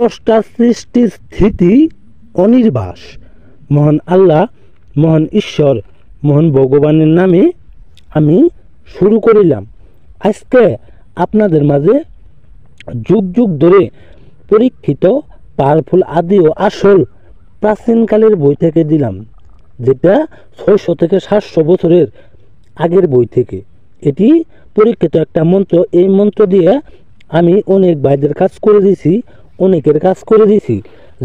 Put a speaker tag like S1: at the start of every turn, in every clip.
S1: স্রষ্টা সৃষ্টি স্থিতি অনির্বাস মহান আল্লাহ, মহান ঈশ্বর, মহান ভগবানের নামে আমি শুরু করিলাম। আজকে আপনাদের মাঝে যুগ যুগ ধরে পরীক্ষিত পাওয়ারফুল আদি ও আসল প্রাচীনকালের বই থেকে দিলাম, যেটা 600 থেকে 700 বছরের আগের বই থেকে। এটি পরীক্ষিত একটা মন্ত্র। এই মন্ত্র দিয়ে আমি অনেক ভাইদের কাজ করে দিছি, অনেকের কাজ করে দিছি,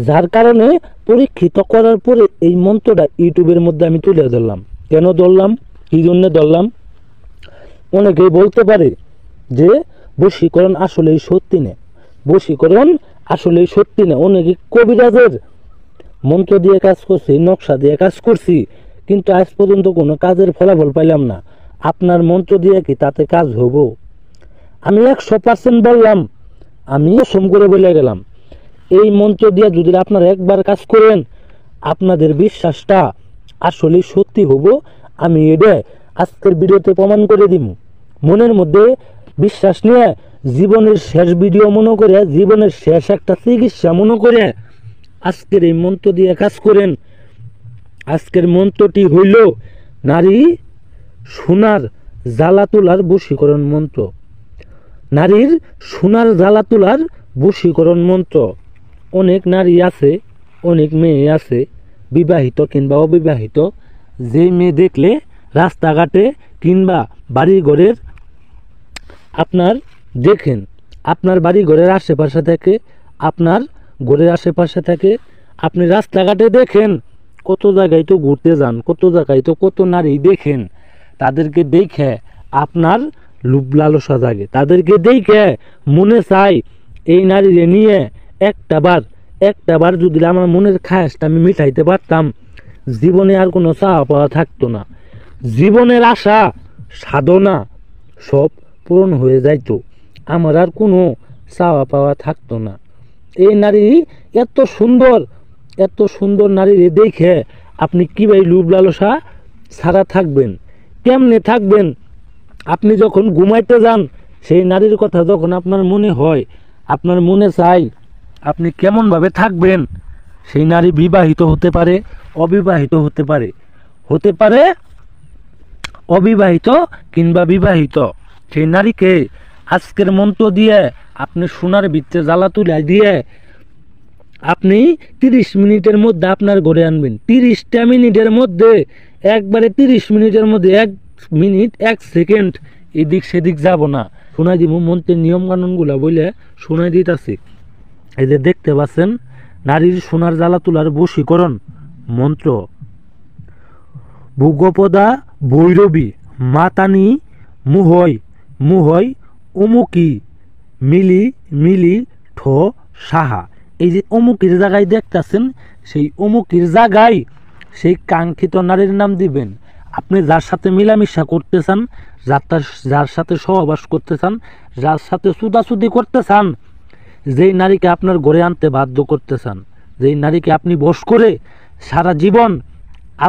S1: যার কারণে পরীক্ষিত করার পরে এই মন্ত্রটা ইউটিউবের মধ্যে আমি তুলে ধরলাম। কেন ধরলাম, কী জন্য ধরলাম? অনেকেই বলতে পারে যে বশীকরণ আসলেই সত্যি না, বশীকরণ আসলেই সত্যি না। অনেকে কবিরাজের মন্ত্র দিয়ে কাজ করছি, নকশা দিয়ে কাজ করছি, কিন্তু আজ পর্যন্ত কোনো কাজের ফলাফল পাইলাম না। আপনার মন্ত্র দিয়ে কি তাতে কাজ হব? আমি 100% বললাম, আমি কসম করে বলে গেলাম, এই মন্ত্র দিয়ে যদি আপনারা একবার কাজ করেন, আপনাদের বিশ্বাসটা আসলে সত্যি হব। আমি এটা আজকের ভিডিওতে প্রমাণ করে দিব। মনের মধ্যে বিশ্বাস নিয়ে জীবনের শেষ ভিডিও মনে করে, জীবনের শেষ একটা চিকিৎসা মনে করে আজকের এই মন্ত্র দিয়ে কাজ করেন। আজকের মন্ত্রটি হইল নারী সোনার জ্বালা তোলার বশীকরণ মন্ত্র। নারীর সোনার জ্বালা তোলার বশীকরণ মন্ত্র। অনেক নারী আছে, অনেক মেয়ে আছে, বিবাহিত কিংবা অবিবাহিত, যে মেয়ে দেখলে রাস্তাঘাটে কিংবা বাড়ি ঘরের আপনার দেখেন, আপনার বাড়ি ঘরের আশেপাশে থেকে, আপনার ঘরের আশেপাশে থেকে আপনি রাস্তাঘাটে দেখেন, কত জায়গায় তো ঘুরতে যান, কত জায়গায় তো কত নারী দেখেন, তাদেরকে দেখে আপনার লোভ লালসা জাগে, তাদেরকে দেখে মনে চাই এই নারীরে নিয়ে একটা বার যদি আমার মনের খায়াসটা আমি মিটাইতে পারতাম, জীবনে আর কোনো চাওয়া পাওয়া থাকতো না, জীবনের আশা সাধনা সব পূরণ হয়ে যাইতো, আমার আর কোনো চাওয়া পাওয়া থাকতো না। এই নারী এত সুন্দর নারীরে দেখে আপনি কীভাবে লোভ লালসা ছাড়া থাকবেন? কেমনে থাকবেন? আপনি যখন ঘুমাইতে যান, সেই নারীর কথা যখন আপনার মনে হয়, আপনার মনে চাই, আপনি কেমনভাবে থাকবেন? সেই নারী বিবাহিত হতে পারে, অবিবাহিত হতে পারে, অবিবাহিত কিংবা বিবাহিত। সেই নারীকে আজকের মন্ত্র দিয়ে আপনি সোনার ভিতরে জ্বালা তুলে দিয়ে আপনি 30 মিনিটের মধ্যে আপনার ঘরে আনবেন। 30টা মিনিটের মধ্যে, একবারে 30 মিনিটের মধ্যে 1 মিনিট 1 সেকেন্ড এদিক সেদিক যাব না। শোনাই দিব মন্ত্রের নিয়ম কানুনগুলো বলে শোনাই দিতেছি। এই যে দেখতে পাচ্ছেন, নারীর সোনার জ্বালা তোলার বশীকরণ মন্ত্র। ভোগপদা ভৈরবী মাতানি মুহয় অমুকি মিলি ঠ সাহা। এই যে অমুকির জায়গায় দেখতেছেন, সেই অমুকির জায়গায় সেই কাঙ্ক্ষিত নারীর নাম দিবেন। আপনি যার সাথে মিলামিশা করতে চান, যার সাথে সহবাস করতে চান, যার সাথে চুদাচুদি করতে চান, যেই নারীকে আপনার ঘরে আনতে বাধ্য করতে চান, যেই নারীকে আপনি বশ করে সারা জীবন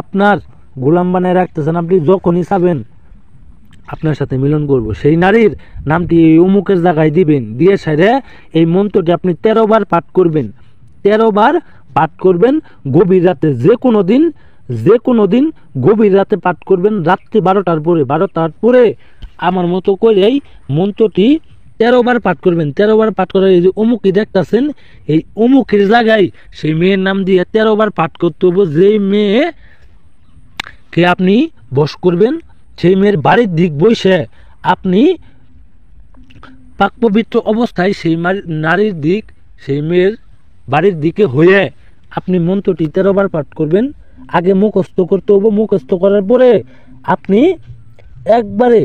S1: আপনার গোলাম বানায় রাখতে চান, আপনি যখনই চাবেন আপনার সাথে মিলন করব, সেই নারীর নামটি এই অমুকের জায়গায় দিবেন। দিয়ে সাইরে এই মন্ত্রটি আপনি 13 বার পাঠ করবেন। 13 বার পাঠ করবেন গভীর রাতে, যে কোনো দিন গভীর রাতে পাঠ করবেন, রাত্রি 12টার পরে আমার মতো করে এই মন্ত্রটি 13 বার পাঠ করবেন। 13 বার পাঠ করে এই যে অমুকি দেখতেছেন, এই অমুকের জায়গায় সেই মেয়ের নাম দিয়ে 13 বার পাঠ করতে হবে। যেই মেয়েকে আপনি বশ করবেন, সেই মেয়ের বাড়ির দিক বসে আপনি পাক পবিত্র অবস্থায় সেই নারীর দিক, সেই মেয়ের বাড়ির দিকে হয়ে আপনি মন্ত্রটি 13 বার পাঠ করবেন। আগে মুখস্থ করতে হবে, মুখস্থ করার পরে আপনি একবারে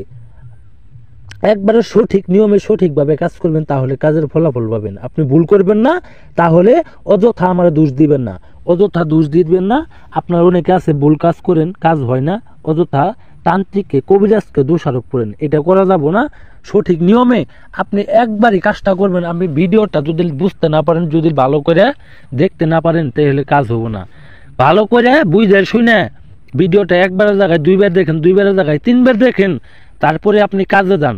S1: সঠিক নিয়মে সঠিকভাবে কাজ করবেন, তাহলে কাজের ফলাফল পাবেন। আপনি ভুল করবেন না, তাহলে অযথা আমার দোষ দিবেন না, অযথা দোষ দিবেন না। আপনার অনেকে আছে ভুল কাজ করেন, কাজ হয় না, অযথা তান্ত্রিককে কবিরাজকে দোষারোপ করেন, এটা করা যাব না। সঠিক নিয়মে আপনি একবারই কাজটা করবেন। আপনি ভিডিওটা যদি বুঝতে না পারেন, যদি ভালো করে দেখতে না পারেন, তাহলে কাজ হবো না। ভালো করে বুঝে শুনে ভিডিওটা একবারের জায়গায় 2 বার দেখেন, 2 বারের জায়গায় 3 বার দেখেন, তারপরে আপনি কাজে যান।